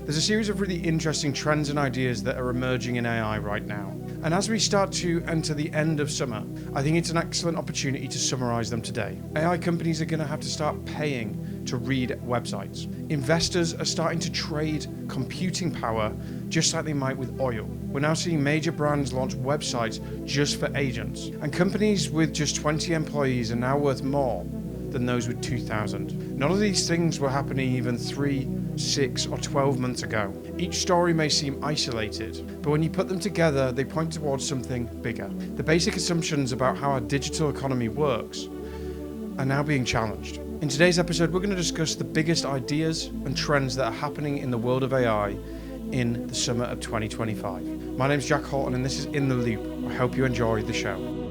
There's a series of really interesting trends and ideas that are emerging in AI right now. And as we start to enter the end of summer, I think it's an excellent opportunity to summarize them today. AI companies are going to have to start paying to read websites. Investors are starting to trade computing power just like they might with oil. We're now seeing major brands launch websites just for agents. And companies with just 20 employees are now worth more than those with 2,000. None of these things were happening even 3, 6, or 12 months ago. Each story may seem isolated, but when you put them together, they point towards something bigger. The basic assumptions about how our digital economy works are now being challenged. In today's episode, we're going to discuss the biggest ideas and trends that are happening in the world of AI in the summer of 2025. My name's Jack Horton, and this is In the Loop. I hope you enjoy the show.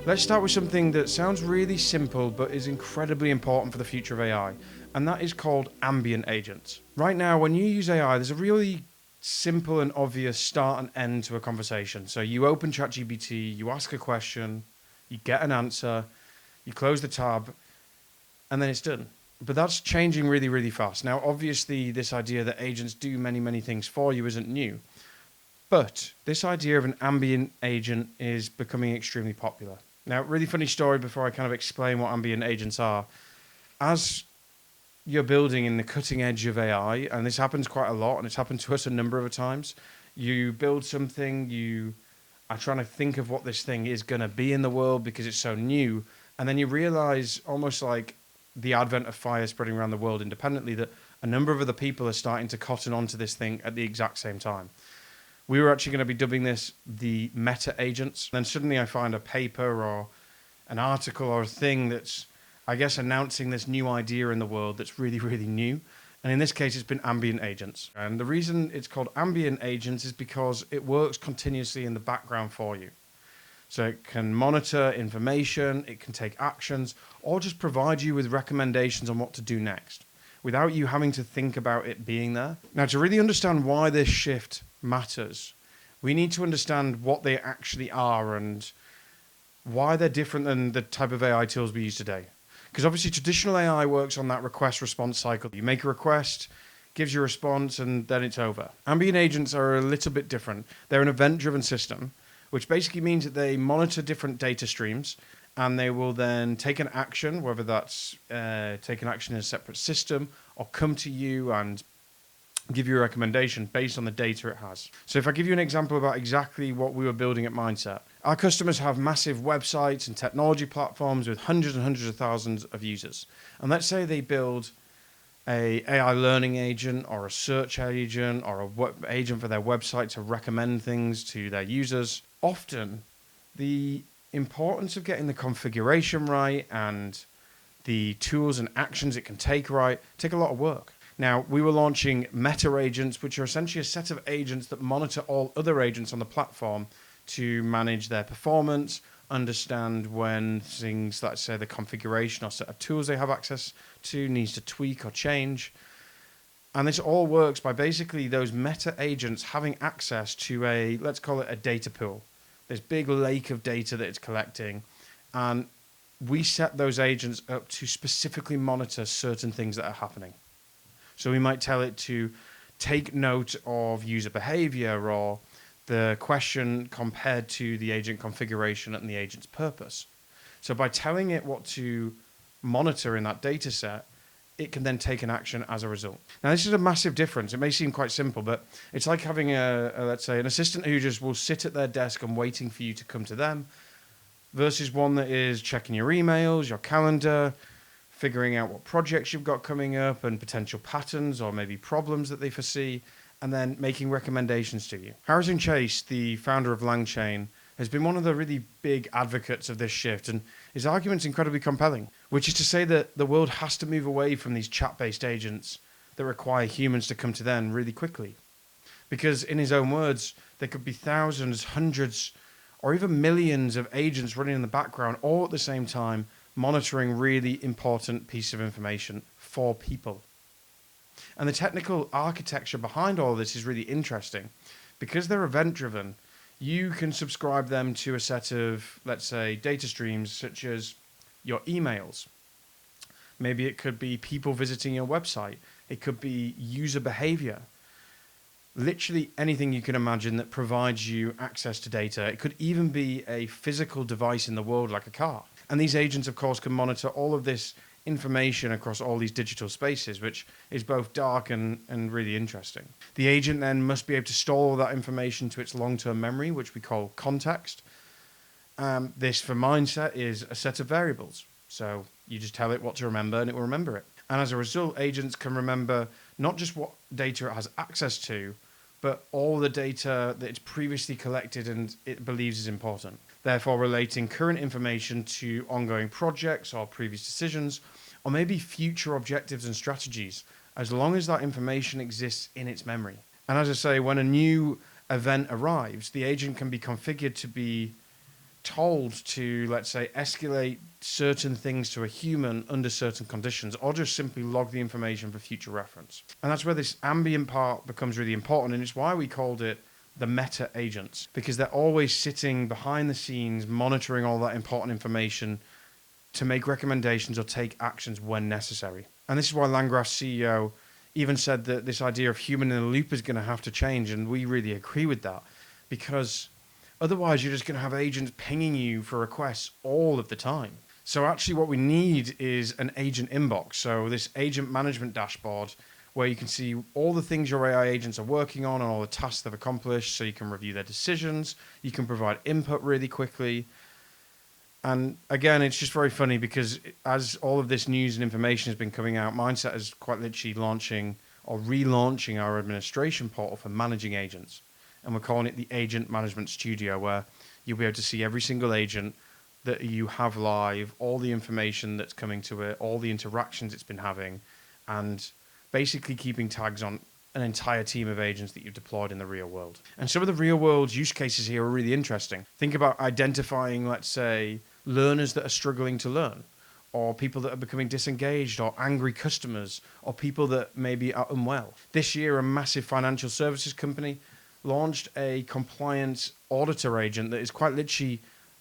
Let's start with something that sounds really simple but is incredibly important for the future of AI, and that is called ambient agents. Right now, when you use AI, there's a really simple and obvious start and end to a conversation. So you open ChatGPT, you ask a question, you get an answer, you close the tab, and then it's done. But that's changing really, really fast. Now, obviously, this idea that agents do many, many things for you isn't new. But this idea of an ambient agent is becoming extremely popular. Now, really funny story before I kind of explain what ambient agents are. As you're building in the cutting edge of AI, and this happens quite a lot, and it's happened to us a number of times, you build something, you are trying to think of what this thing is going to be in the world because it's so new, and then you realize, almost like the advent of fire spreading around the world independently, that a number of other people are starting to cotton onto this thing at the exact same time. We were actually going to be dubbing this the meta agents. Then suddenly I find a paper or an article or a thing that's, I guess, announcing this new idea in the world that's really, really new. And in this case, it's been ambient agents. And the reason it's called ambient agents is because it works continuously in the background for you. So it can monitor information, it can take actions, or just provide you with recommendations on what to do next, without you having to think about it being there. Now, to really understand why this shift matters, we need to understand what they actually are and why they're different than the type of AI tools we use today. Because obviously traditional AI works on that request-response cycle. You make a request, gives you a response, and then it's over. Ambient agents are a little bit different. They're an event-driven system, which basically means that they monitor different data streams, and they will then take an action, whether that's take an action in a separate system or come to you and give you a recommendation based on the data it has. So if I give you an example about exactly what we were building at Mindset, our customers have massive websites and technology platforms with hundreds and hundreds of thousands of users. And let's say they build a AI learning agent or a search agent or a agent for their website to recommend things to their users. Often, the importance of getting the configuration right and the tools and actions it can take right take a lot of work. Now, we were launching meta agents, which are essentially a set of agents that monitor all other agents on the platform to manage their performance, understand when things, let's say the configuration or set of tools they have access to needs to tweak or change. And this all works by basically those meta agents having access to a, let's call it a data pool, this big lake of data that it's collecting. And we set those agents up to specifically monitor certain things that are happening. So we might tell it to take note of user behavior or the question compared to the agent configuration and the agent's purpose. So by telling it what to monitor in that data set, it can then take an action as a result. Now, this is a massive difference. It may seem quite simple, but it's like having let's say, an assistant who just will sit at their desk and waiting for you to come to them versus one that is checking your emails, your calendar, figuring out what projects you've got coming up and potential patterns or maybe problems that they foresee, and then making recommendations to you. Harrison Chase, the founder of LangChain, has been one of the really big advocates of this shift, and his argument's incredibly compelling, which is to say that the world has to move away from these chat-based agents that require humans to come to them really quickly. Because in his own words, there could be thousands, hundreds, or even millions of agents running in the background all at the same time, monitoring really important piece of information for people. And the technical architecture behind all of this is really interesting. Because they're event-driven, You can subscribe them to a set of, let's say, data streams such as your emails. Maybe it could be people visiting your website. It could be user behavior. Literally anything you can imagine that provides you access to data. It could even be a physical device in the world like a car. And these agents, of course, can monitor all of this information across all these digital spaces, which is both dark and really interesting. The agent then must be able to store all that information to its long-term memory, which we call context. This, for mindset, is a set of variables. So you just tell it what to remember and it will remember it. And as a result, agents can remember not just what data it has access to, but all the data that it's previously collected and it believes is important. Therefore, relating current information to ongoing projects or previous decisions, or maybe future objectives and strategies, as long as that information exists in its memory. And as I say, when a new event arrives, the agent can be configured to be told to, let's say, escalate certain things to a human under certain conditions, or just simply log the information for future reference. And that's where this ambient part becomes really important, and it's why we called it the meta agents, because they're always sitting behind the scenes, monitoring all that important information to make recommendations or take actions when necessary. And this is why Landgraph's CEO even said that this idea of human in the loop is going to have to change, and we really agree with that, because otherwise you're just going to have agents pinging you for requests all of the time. So actually what we need is an agent inbox. So this agent management dashboard where you can see all the things your AI agents are working on and all the tasks they've accomplished, so you can review their decisions, you can provide input really quickly. And again, it's just very funny because as all of this news and information has been coming out, Mindset is quite literally launching or relaunching our administration portal for managing agents. And we're calling it the Agent Management Studio, where you'll be able to see every single agent that you have live, all the information that's coming to it, all the interactions it's been having, and basically keeping tags on an entire team of agents that you've deployed in the real world. And some of the real world use cases here are really interesting. Think about identifying, let's say, learners that are struggling to learn, or people that are becoming disengaged, or angry customers, or people that maybe are unwell. This year, a massive financial services company launched a compliance auditor agent that is quite literally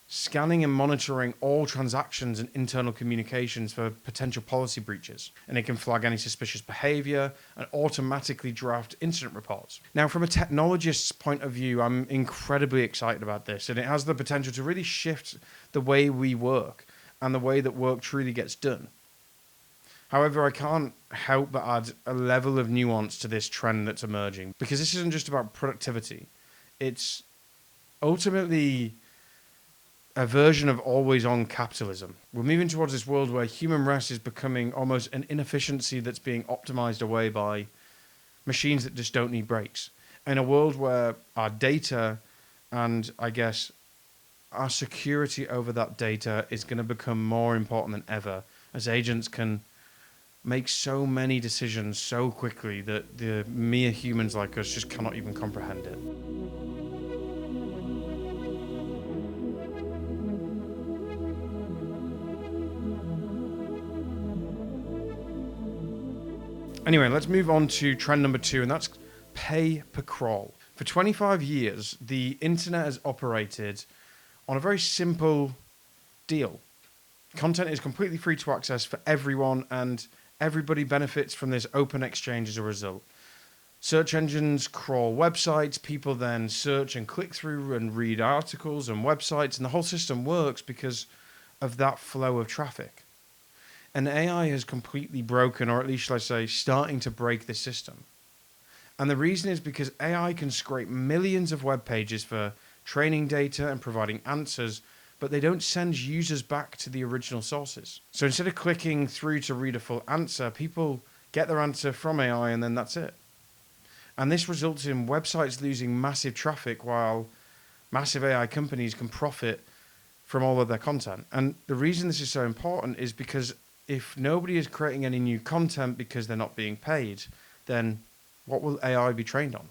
scanning and monitoring all transactions and internal communications for potential policy breaches. And it can flag any suspicious behavior and automatically draft incident reports. Now, from a technologist's point of view, I'm incredibly excited about this, and it has the potential to really shift the way we work and the way that work truly gets done. However, I can't help but add a level of nuance to this trend that's emerging, because this isn't just about productivity. It's ultimately a version of always-on capitalism. We're moving towards this world where human rest is becoming almost an inefficiency that's being optimized away by machines that just don't need breaks. In a world where our data and, I guess, our security over that data is going to become more important than ever, as agents can make so many decisions so quickly that the mere humans like us just cannot even comprehend it. Anyway, let's move on to trend number 2, and that's pay-per-crawl. For 25 years, the internet has operated on a very simple deal. Content is completely free to access for everyone, and everybody benefits from this open exchange as a result. Search engines crawl websites, people then search and click through and read articles and websites, and the whole system works because of that flow of traffic. And AI has completely broken, or at least shall I say, starting to break the system. And the reason is because AI can scrape millions of web pages for training data and providing answers, but they don't send users back to the original sources. So instead of clicking through to read a full answer, people get their answer from AI and then that's it. And this results in websites losing massive traffic while massive AI companies can profit from all of their content. And the reason this is so important is because if nobody is creating any new content because they're not being paid, then what will AI be trained on?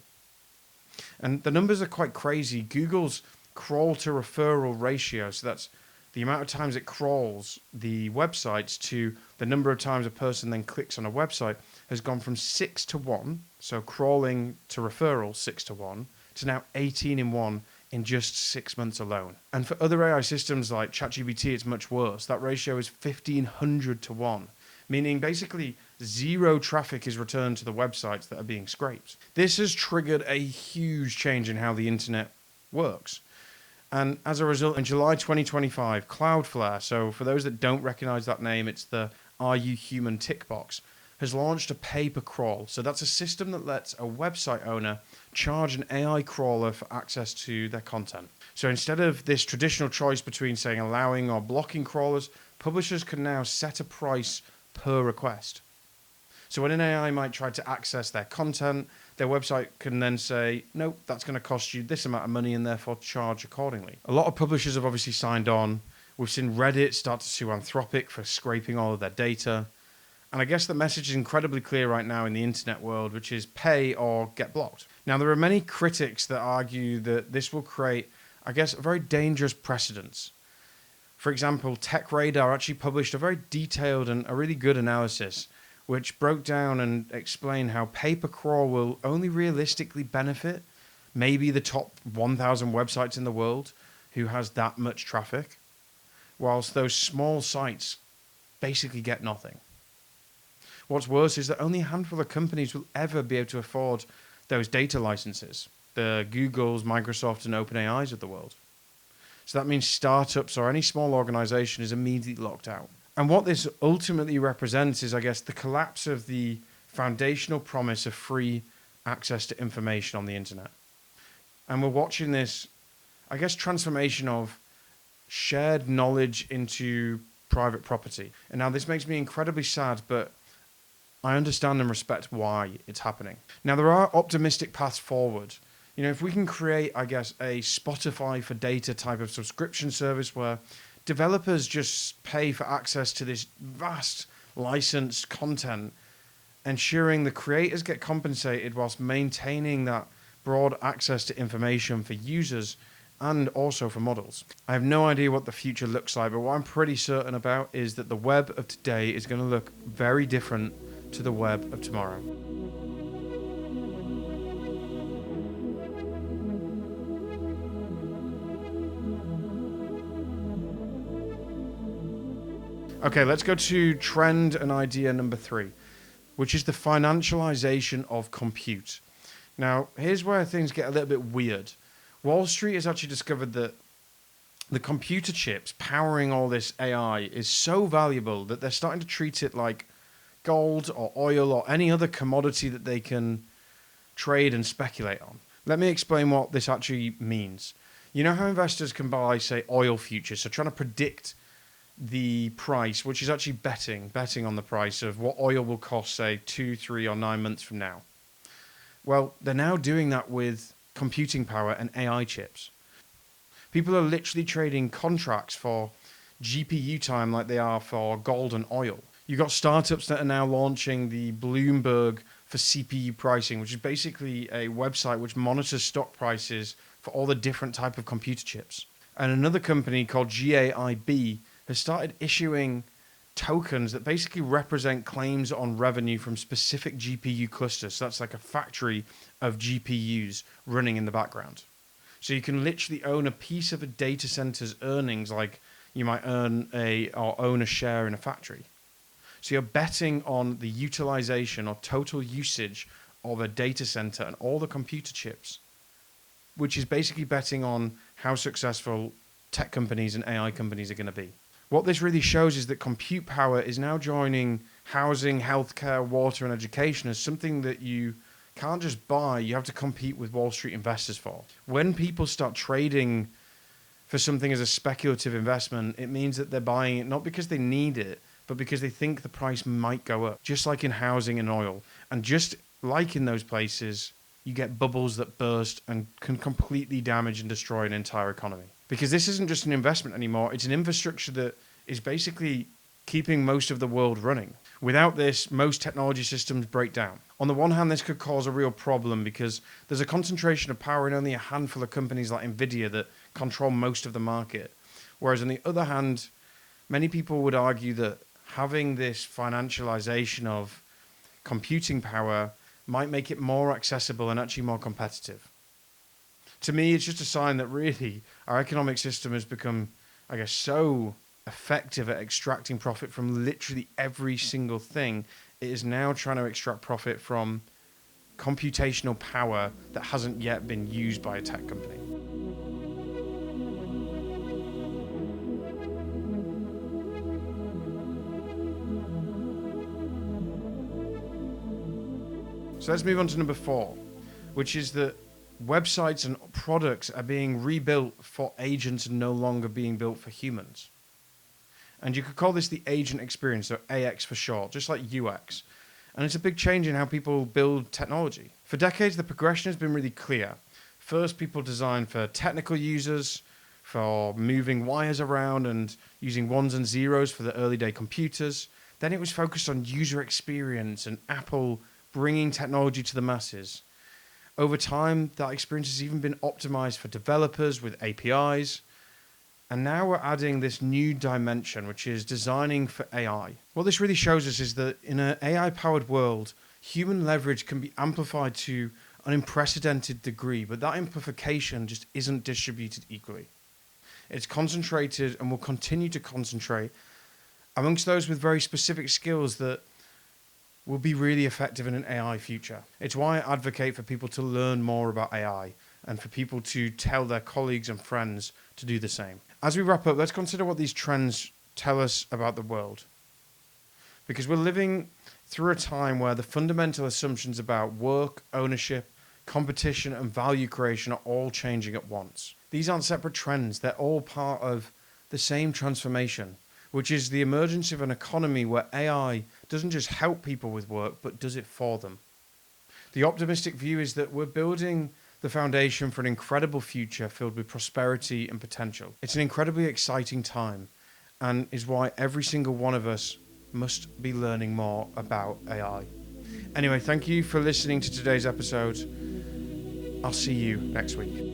And the numbers are quite crazy. Google's crawl to referral ratio, so that's the amount of times it crawls the websites to the number of times a person then clicks on a website, has gone from 6 to 1, so crawling to referral 6 to 1, to now 18 in 1 in just 6 months alone. And for other AI systems like ChatGPT, it's much worse. That ratio is 1,500 to 1, meaning basically zero traffic is returned to the websites that are being scraped. This has triggered a huge change in how the internet works. And as a result, in July 2025, Cloudflare, so for those that don't recognize that name, it's the Are You Human tick box, has launched a pey-per-crawl. So that's a system that lets a website owner charge an AI crawler for access to their content. So instead of this traditional choice between saying allowing or blocking crawlers, publishers can now set a price per request. So when an AI might try to access their content, their website can then say, nope, that's going to cost you this amount of money and therefore charge accordingly. A lot of publishers have obviously signed on. We've seen Reddit start to sue Anthropic for scraping all of their data. And I guess the message is incredibly clear right now in the internet world, which is pay or get blocked. Now, there are many critics that argue that this will create, I guess, a very dangerous precedent. For example, TechRadar actually published a very detailed and a really good analysis which broke down and explained how pey-per-crawl will only realistically benefit maybe the top 1,000 websites in the world who has that much traffic, whilst those small sites basically get nothing. What's worse is that only a handful of companies will ever be able to afford those data licenses, the Googles, Microsoft, and OpenAIs of the world. So that means startups or any small organization is immediately locked out. And what this ultimately represents is, I guess, the collapse of the foundational promise of free access to information on the internet. And we're watching this, I guess, transformation of shared knowledge into private property. And now this makes me incredibly sad, but I understand and respect why it's happening. Now, there are optimistic paths forward. You know, if we can create, I guess, a Spotify for data type of subscription service where developers just pay for access to this vast licensed content, ensuring the creators get compensated whilst maintaining that broad access to information for users and also for models. I have no idea what the future looks like, but what I'm pretty certain about is that the web of today is going to look very different to the web of tomorrow. Okay, let's go to trend and idea number 3, which is the financialization of compute. Now, here's where things get a little bit weird. Wall Street has actually discovered that the computer chips powering all this AI is so valuable that they're starting to treat it like gold or oil or any other commodity that they can trade and speculate on. Let me explain what this actually means. You know how investors can buy, say, oil futures, so trying to predict the price, which is actually betting on the price of what oil will cost, say, 2, 3, or 9 months from now. Well, they're now doing that with computing power and AI chips. People are literally trading contracts for GPU time like they are for gold and oil. You've got startups that are now launching the Bloomberg for CPU pricing, which is basically a website which monitors stock prices for all the different type of computer chips. And another company called GAIB has started issuing tokens that basically represent claims on revenue from specific GPU clusters. So that's like a factory of GPUs running in the background. So you can literally own a piece of a data center's earnings like you might own a share in a factory. So you're betting on the utilization or total usage of a data center and all the computer chips, which is basically betting on how successful tech companies and AI companies are going to be. What this really shows is that compute power is now joining housing, healthcare, water, and education as something that you can't just buy, you have to compete with Wall Street investors for. When people start trading for something as a speculative investment, it means that they're buying it not because they need it, but because they think the price might go up, just like in housing and oil. And just like in those places, you get bubbles that burst and can completely damage and destroy an entire economy. Because this isn't just an investment anymore, it's an infrastructure that is basically keeping most of the world running. Without this, most technology systems break down. On the one hand, this could cause a real problem because there's a concentration of power in only a handful of companies like Nvidia that control most of the market. Whereas on the other hand, many people would argue that having this financialization of computing power might make it more accessible and actually more competitive. To me, it's just a sign that really our economic system has become, I guess, so effective at extracting profit from literally every single thing. It is now trying to extract profit from computational power that hasn't yet been used by a tech company. So let's move on to number 4, which is that websites and products are being rebuilt for agents and no longer being built for humans. And you could call this the agent experience, or AX for short, just like UX. And it's a big change in how people build technology. For decades, the progression has been really clear. First, people designed for technical users, for moving wires around and using ones and zeros for the early day computers. Then it was focused on user experience and Apple bringing technology to the masses. Over time, that experience has even been optimized for developers with APIs. And now we're adding this new dimension, which is designing for AI. What this really shows us is that in an AI-powered world, human leverage can be amplified to an unprecedented degree, but that amplification just isn't distributed equally. It's concentrated and will continue to concentrate amongst those with very specific skills that will be really effective in an AI future. It's why I advocate for people to learn more about AI and for people to tell their colleagues and friends to do the same. As we wrap up, let's consider what these trends tell us about the world. Because we're living through a time where the fundamental assumptions about work, ownership, competition, and value creation are all changing at once. These aren't separate trends, they're all part of the same transformation, which is the emergence of an economy where AI doesn't just help people with work, but does it for them. The optimistic view is that we're building the foundation for an incredible future filled with prosperity and potential. It's an incredibly exciting time, and is why every single one of us must be learning more about AI. Anyway, thank you for listening to today's episode. I'll see you next week.